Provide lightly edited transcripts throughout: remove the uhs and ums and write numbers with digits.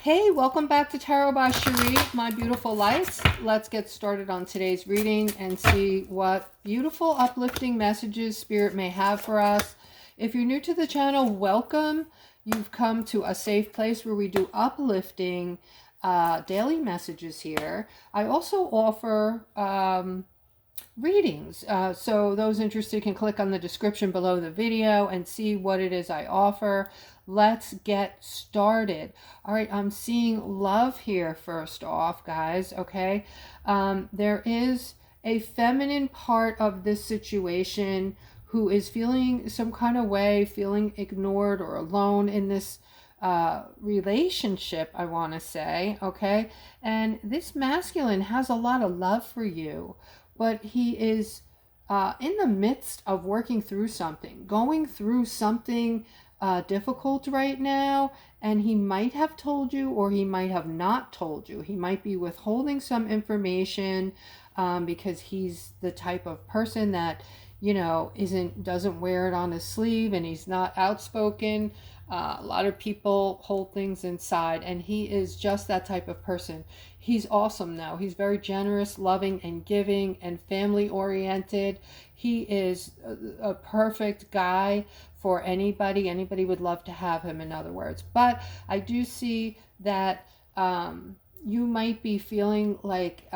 Hey, welcome back to Tarot by Cherie, my beautiful lights. Let's get started on today's reading and see what beautiful uplifting messages Spirit may have for us. If you're new to the channel, welcome. You've come to a safe place where we do uplifting daily messages here. I also offer readings. So those interested can click on the description below the video and see what it is I offer. Let's get started. All right, I'm seeing love here first off, guys, okay? There is a feminine part of this situation who is feeling some kind of way, feeling ignored or alone in this relationship, I want to say, okay? And this masculine has a lot of love for you, but he is in the midst of working through something, going through something difficult right now, and he might have told you or he might have not told you. He might be withholding some information because he's the type of person that, you know, doesn't wear it on his sleeve, and he's not outspoken. A lot of people hold things inside, and he is just that type of person. He's awesome though. He's very generous, loving, and giving, and family oriented. He is a perfect guy for anybody. Anybody would love to have him, in other words. But I do see that you might be feeling like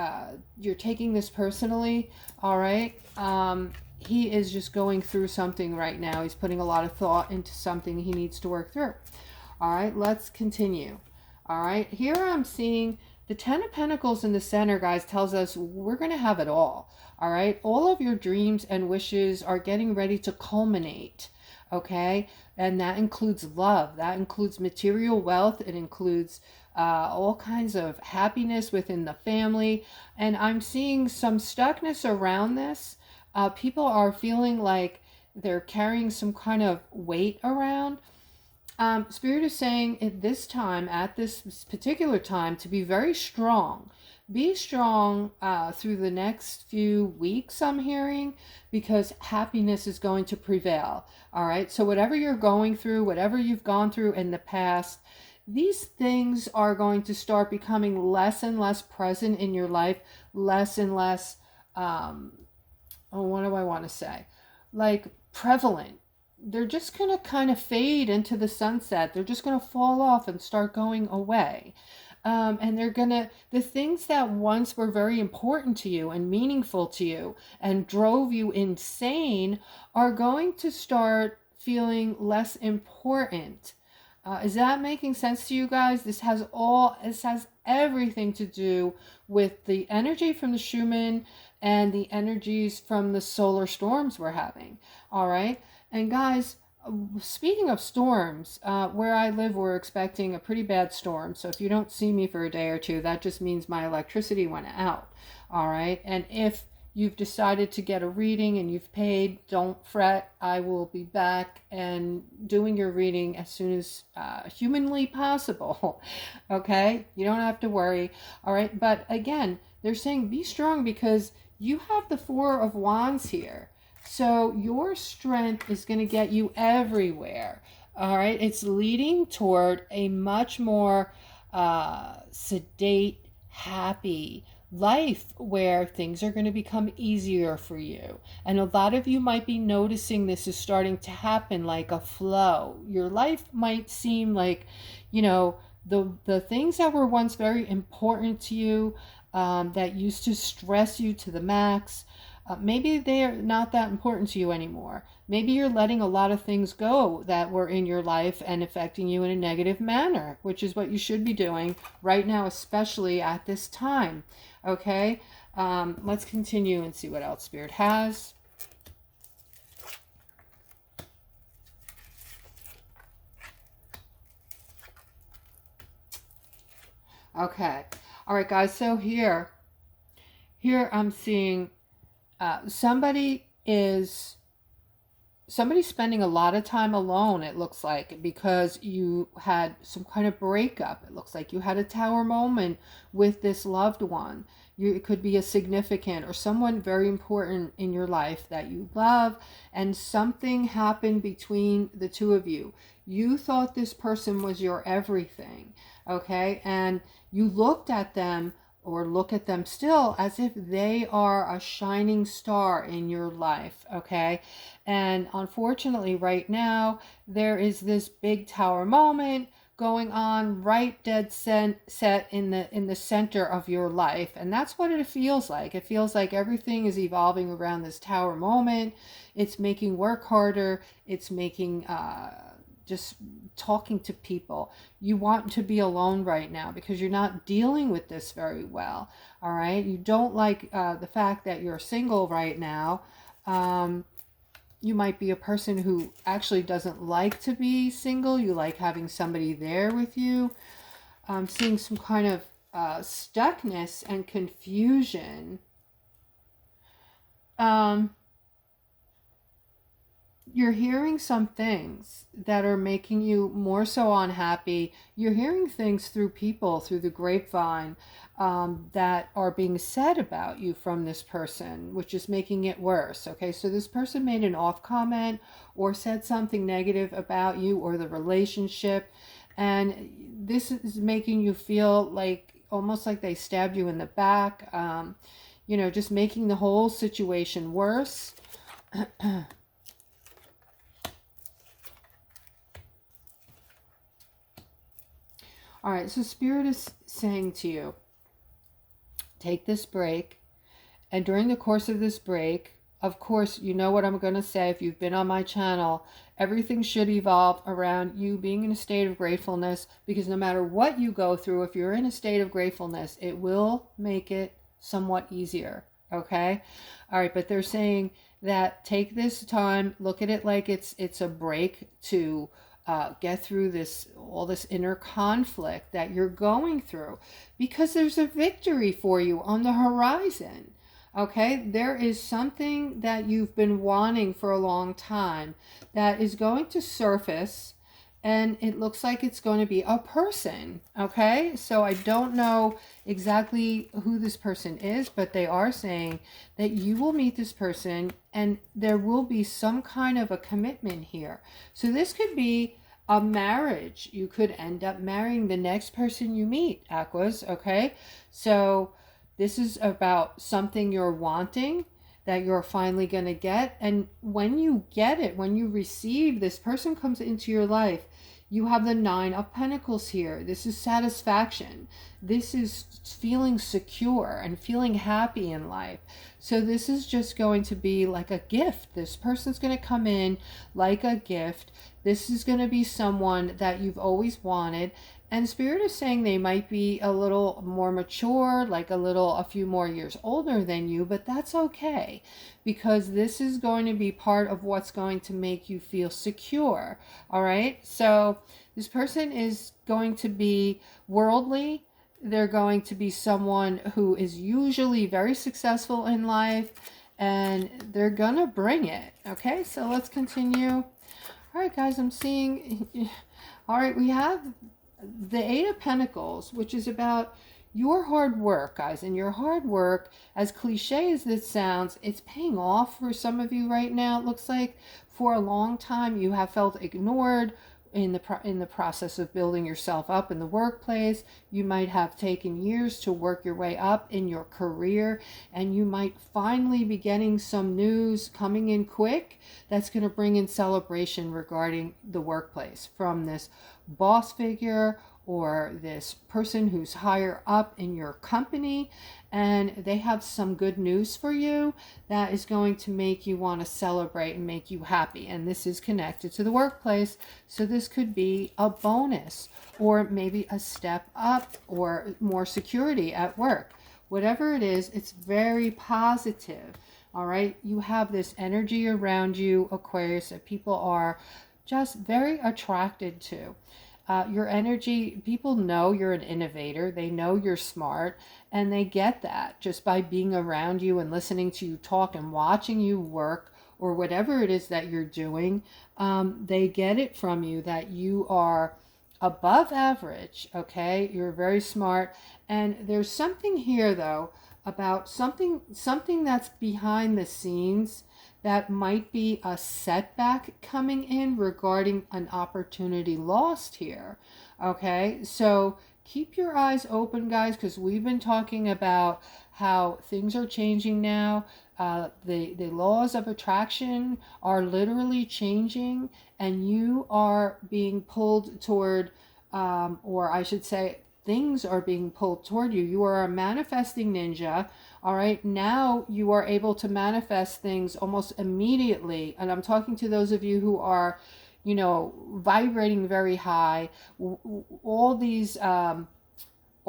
you're taking this personally, all right? He is just going through something right now. He's putting a lot of thought into something he needs to work through. All right, let's continue. All right, here I'm seeing the Ten of Pentacles in the center, guys, tells us we're going to have it all. All right, all of your dreams and wishes are getting ready to culminate. Okay, and that includes love. That includes material wealth. It includes all kinds of happiness within the family. And I'm seeing some stuckness around this. People are feeling like they're carrying some kind of weight around. Spirit is saying at this time, at this particular time, to be very strong. Be strong through the next few weeks, I'm hearing, because happiness is going to prevail. All right. So whatever you're going through, whatever you've gone through in the past, these things are going to start becoming less and less present in your life, less and less what do I want to say? Like prevalent. They're just going to kind of fade into the sunset. They're just going to fall off and start going away. And they're going to, the things that once were very important to you and meaningful to you and drove you insane are going to start feeling less important. Is that making sense to you guys? This has everything to do with the energy from the Schumann and the energies from the solar storms we're having. All right. And guys, speaking of storms, where I live, we're expecting a pretty bad storm. So if you don't see me for a day or two, that just means my electricity went out. All right. And if you've decided to get a reading and you've paid, don't fret. I will be back and doing your reading as soon as humanly possible. Okay? You don't have to worry. All right? But again, they're saying be strong because you have the Four of Wands here. So your strength is going to get you everywhere. All right? It's leading toward a much more sedate, happy life where things are going to become easier for you. And a lot of you might be noticing this is starting to happen like a flow. Your life might seem like, you know, the things that were once very important to you, that used to stress you to the max, maybe they're not that important to you anymore. Maybe you're letting a lot of things go that were in your life and affecting you in a negative manner, which is what you should be doing right now, especially at this time. Okay, let's continue and see what else Spirit has. Okay, all right, guys. So here I'm seeing somebody is somebody's spending a lot of time alone, it looks like, because you had some kind of breakup. It looks like you had a tower moment with this loved one. It could be a significant or someone very important in your life that you love, and something happened between the two of you. You thought this person was your everything, okay? And you looked at them, or look at them still, as if they are a shining star in your life, okay? And unfortunately, right now, there is this big tower moment going on right dead set in the center of your life, and that's what it feels like. It feels like everything is evolving around this tower moment. It's making work harder. It's making just talking to people. You want to be alone right now because you're not dealing with this very well. All right, you don't like the fact that you're single right now. You might be a person who actually doesn't like to be single. You like having somebody there with you. I'm seeing some kind of stuckness and confusion. You're hearing some things that are making you more so unhappy. You're hearing things through people, through the grapevine, that are being said about you from this person, which is making it worse. Okay, so this person made an off comment or said something negative about you or the relationship, and this is making you feel like almost like they stabbed you in the back, just making the whole situation worse. All right, so Spirit is saying to you, take this break. And during the course of this break, of course, you know what I'm going to say. If you've been on my channel, everything should evolve around you being in a state of gratefulness, because no matter what you go through, if you're in a state of gratefulness, it will make it somewhat easier. Okay? All right, but they're saying that take this time, look at it like it's a break to get through all this inner conflict that you're going through, because there's a victory for you on the horizon. Okay, there is something that you've been wanting for a long time that is going to surface, and it looks like it's going to be a person. Okay, so I don't know exactly who this person is, but they are saying that you will meet this person and there will be some kind of a commitment here. So this could be a marriage. You could end up marrying the next person you meet, Aquas. Okay, so this is about something you're wanting that you're finally going to get. And when you get it, when you receive, this person comes into your life, you have the 9 of Pentacles here. This is satisfaction. This is feeling secure and feeling happy in life. So this is just going to be like a gift. This person's going to come in like a gift. This is going to be someone that you've always wanted. And Spirit is saying they might be a little more mature, like a few more years older than you, but that's okay, because this is going to be part of what's going to make you feel secure. All right. So this person is going to be worldly. They're going to be someone who is usually very successful in life, and they're going to bring it. Okay. So let's continue. All right, guys, I'm seeing, all right, we have the 8 of Pentacles, which is about your hard work, guys. And your hard work, as cliche as this sounds, it's paying off for some of you right now. It looks like for a long time you have felt ignored in the process of building yourself up in the workplace. You might have taken years to work your way up in your career, and you might finally be getting some news coming in quick that's going to bring in celebration regarding the workplace from this boss figure or this person who's higher up in your company, and they have some good news for you that is going to make you want to celebrate and make you happy. And this is connected to the workplace, so this could be a bonus or maybe a step up or more security at work. Whatever it is, it's very positive. All right, you have this energy around you, Aquarius, that people are just very attracted to. Your energy, people know you're an innovator. They know you're smart, and they get that just by being around you and listening to you talk and watching you work or whatever it is that you're doing, they get it from you that you are above average, okay? You're very smart. And there's something here though about something that's behind the scenes that might be a setback coming in regarding an opportunity lost here. Okay, so keep your eyes open, guys, because we've been talking about how things are changing now. The laws of attraction are literally changing, and you are being pulled toward, or I should say, things are being pulled toward you. You are a manifesting ninja. All right, now you are able to manifest things almost immediately. And I'm talking to those of you who are, you know, vibrating very high. All these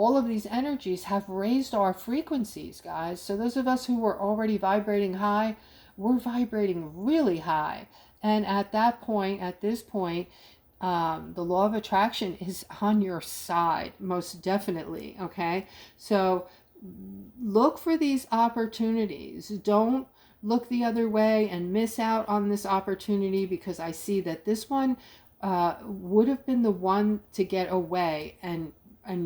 all of these energies have raised our frequencies, guys. So those of us who were already vibrating high, we're vibrating really high. And at that point, at this point, the law of attraction is on your side, most definitely. Okay, so look for these opportunities. Don't look the other way and miss out on this opportunity, because I see that this one would have been the one to get away, and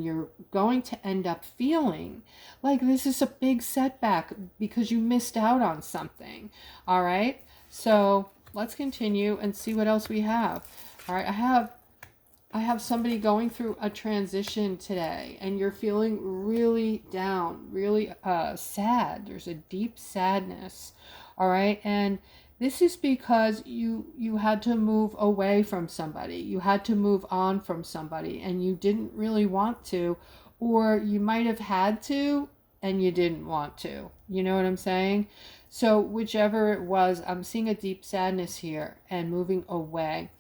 you're going to end up feeling like this is a big setback because you missed out on something. All right, so let's continue and see what else we have. All right, I have somebody going through a transition today, and you're feeling really down, really sad. There's a deep sadness. All right, and this is because you had to move away from somebody. You had to move on from somebody, and you didn't really want to, or you might have had to and you didn't want to. You know what I'm saying? So whichever it was, I'm seeing a deep sadness here and moving away.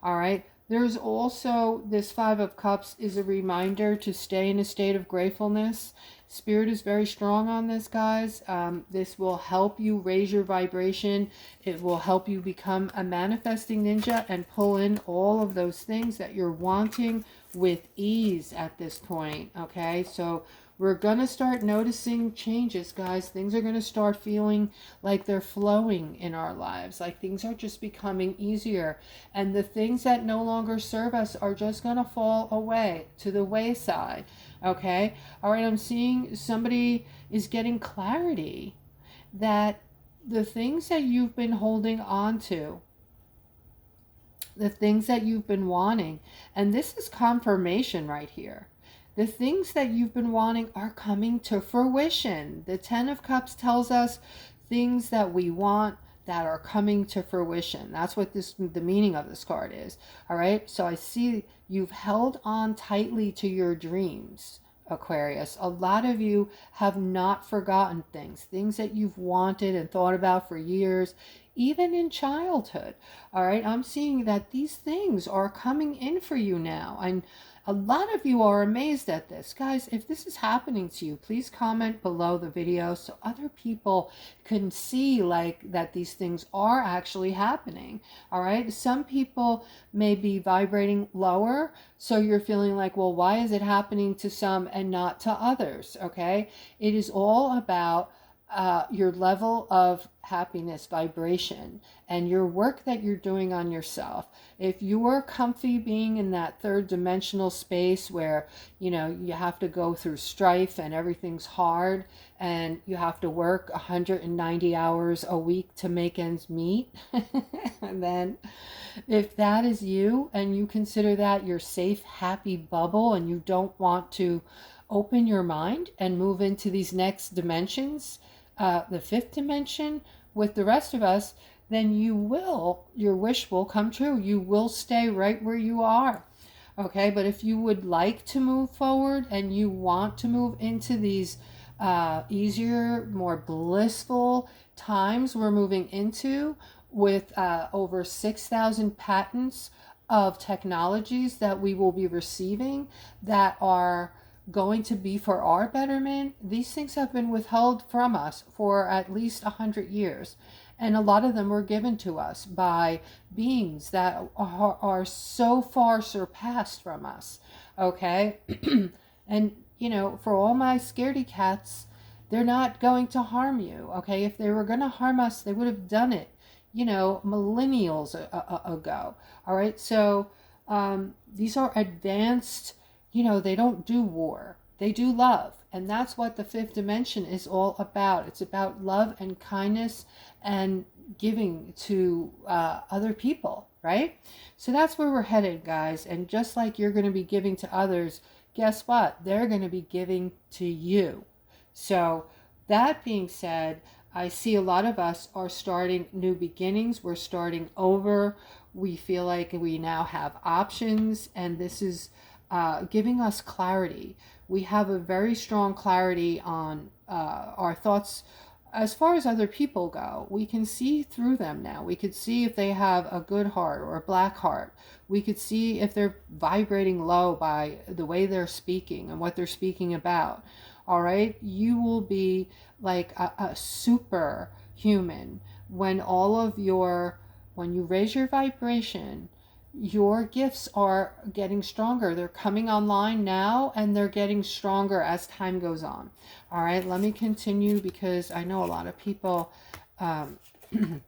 All right. There's also this Five of Cups is a reminder to stay in a state of gratefulness. Spirit is very strong on this, guys. This will help you raise your vibration. It will help you become a manifesting ninja and pull in all of those things that you're wanting with ease at this point. Okay, so we're going to start noticing changes, guys. Things are going to start feeling like they're flowing in our lives, like things are just becoming easier. And the things that no longer serve us are just going to fall away to the wayside. Okay? All right, I'm seeing somebody is getting clarity that the things that you've been holding on to, the things that you've been wanting, and this is confirmation right here. The things that you've been wanting are coming to fruition. The Ten of Cups tells us things that we want that are coming to fruition. That's what the meaning of this card is. All right. So I see you've held on tightly to your dreams, Aquarius. A lot of you have not forgotten things that you've wanted and thought about for years, even in childhood. All right. I'm seeing that these things are coming in for you now. And a lot of you are amazed at this. Guys, if this is happening to you, please comment below the video so other people can see like that these things are actually happening. All right. Some people may be vibrating lower, so you're feeling like, well, why is it happening to some and not to others? Okay. It is all about your level of happiness, vibration, and your work that you're doing on yourself. If you are comfy being in that third dimensional space where, you know, you have to go through strife and everything's hard and you have to work 190 hours a week to make ends meet, and then if that is you and you consider that your safe, happy bubble and you don't want to open your mind and move into these next dimensions, the fifth dimension with the rest of us, then your wish will come true. You will stay right where you are. Okay, but if you would like to move forward and you want to move into these easier, more blissful times we're moving into with over 6,000 patents of technologies that we will be receiving that are going to be for our betterment. These things have been withheld from us for at least 100 years. And a lot of them were given to us by beings that are so far surpassed from us. Okay? And, you know, for all my scaredy cats, they're not going to harm you. Okay? If they were going to harm us, they would have done it millennials ago. All right. So these are advanced, they don't do war, they do love. And that's what the fifth dimension is all about. It's about love and kindness and giving to other people, right? So that's where we're headed, guys. And just like you're going to be giving to others, guess what? They're going to be giving to you. So that being said, I see a lot of us are starting new beginnings. We're starting over. We feel like we now have options, and this is giving us clarity. We have a very strong clarity on our thoughts. As far as other people go, we can see through them now. We could see if they have a good heart or a black heart. We could see if they're vibrating low by the way they're speaking and what they're speaking about. All right, you will be like a super human when when you raise your vibration. Your gifts are getting stronger. They're coming online now, and they're getting stronger as time goes on. All right, let me continue, because I know a lot of people, if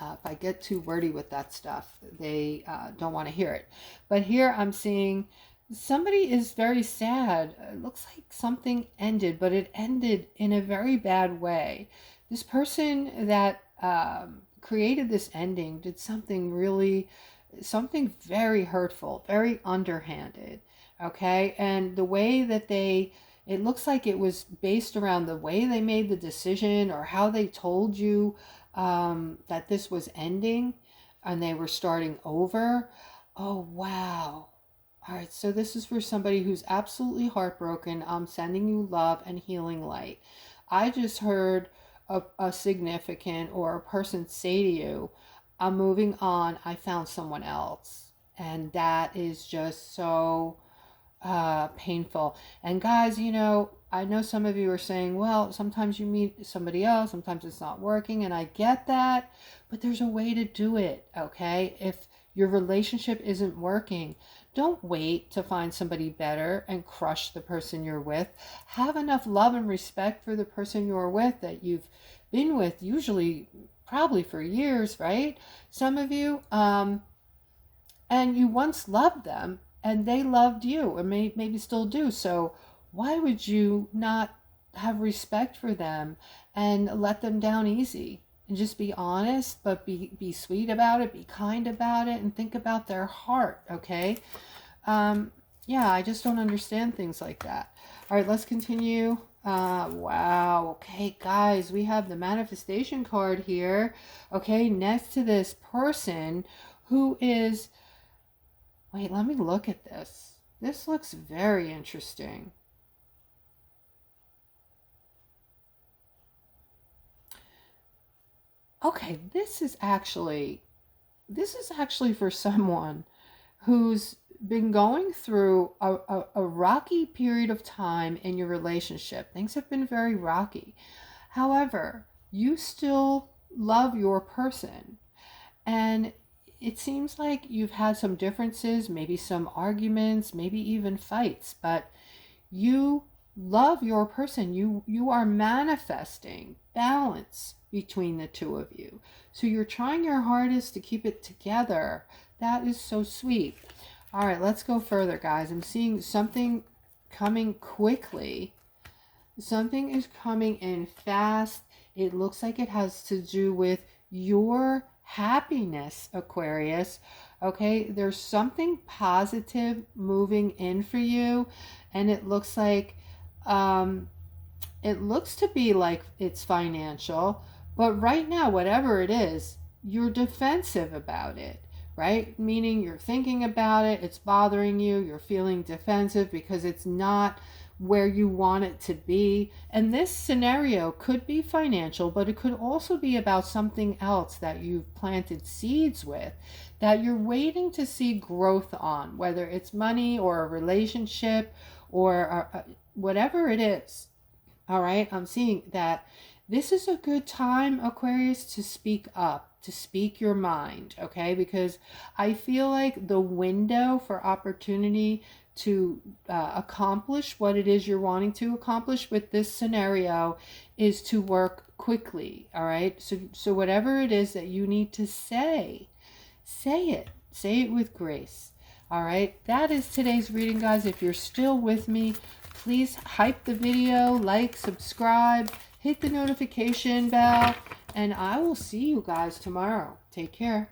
I get too wordy with that stuff, they don't want to hear it. But here I'm seeing somebody is very sad. It looks like something ended, but it ended in a very bad way. This person that created this ending did something very hurtful, very underhanded. Okay. And the way that it looks like it was based around the way they made the decision, or how they told you that this was ending and they were starting over. Oh, wow. All right, so this is for somebody who's absolutely heartbroken. I'm sending you love and healing light. I just heard a significant or a person say to you, I'm moving on. I found someone else. And that is just so painful. And guys, I know some of you are saying, well, sometimes you meet somebody else, sometimes it's not working, and I get that, but there's a way to do it, okay? If your relationship isn't working, don't wait to find somebody better and crush the person you're with. Have enough love and respect for the person you're with that you've been with, usually probably for years, right? Some of you, and you once loved them and they loved you, or maybe still do. So why would you not have respect for them and let them down easy? And just be honest, but be sweet about it, be kind about it, and think about their heart, okay? Yeah, I just don't understand things like that. All right, let's continue. Wow. Okay, guys, we have the manifestation card here. Okay, next to this person who is... Wait, let me look at this. This looks very interesting. Okay, this is actually for someone who's been going through a rocky period of time in your relationship. Things have been very rocky. However, you still love your person. And it seems like you've had some differences, maybe some arguments, maybe even fights, but you love your person. You are manifesting balance between the two of you. So you're trying your hardest to keep it together. That is so sweet. All right, let's go further, guys. I'm seeing something coming quickly. Something is coming in fast. It looks like it has to do with your happiness, Aquarius. Okay, there's something positive moving in for you, and it looks like it looks to be like it's financial, but right now, whatever it is, you're defensive about it, right? Meaning you're thinking about it, it's bothering you, you're feeling defensive because it's not where you want it to be. And this scenario could be financial, but it could also be about something else that you've planted seeds with that you're waiting to see growth on, whether it's money or a relationship or whatever it is. All right, I'm seeing that this is a good time, Aquarius, to speak up, to speak your mind, okay? Because I feel like the window for opportunity to accomplish what it is you're wanting to accomplish with this scenario is to work quickly. All right. So whatever it is that you need to say it. Say it with grace. All right. That is today's reading, guys. If you're still with me, please hype the video, like, subscribe, hit the notification bell, and I will see you guys tomorrow. Take care.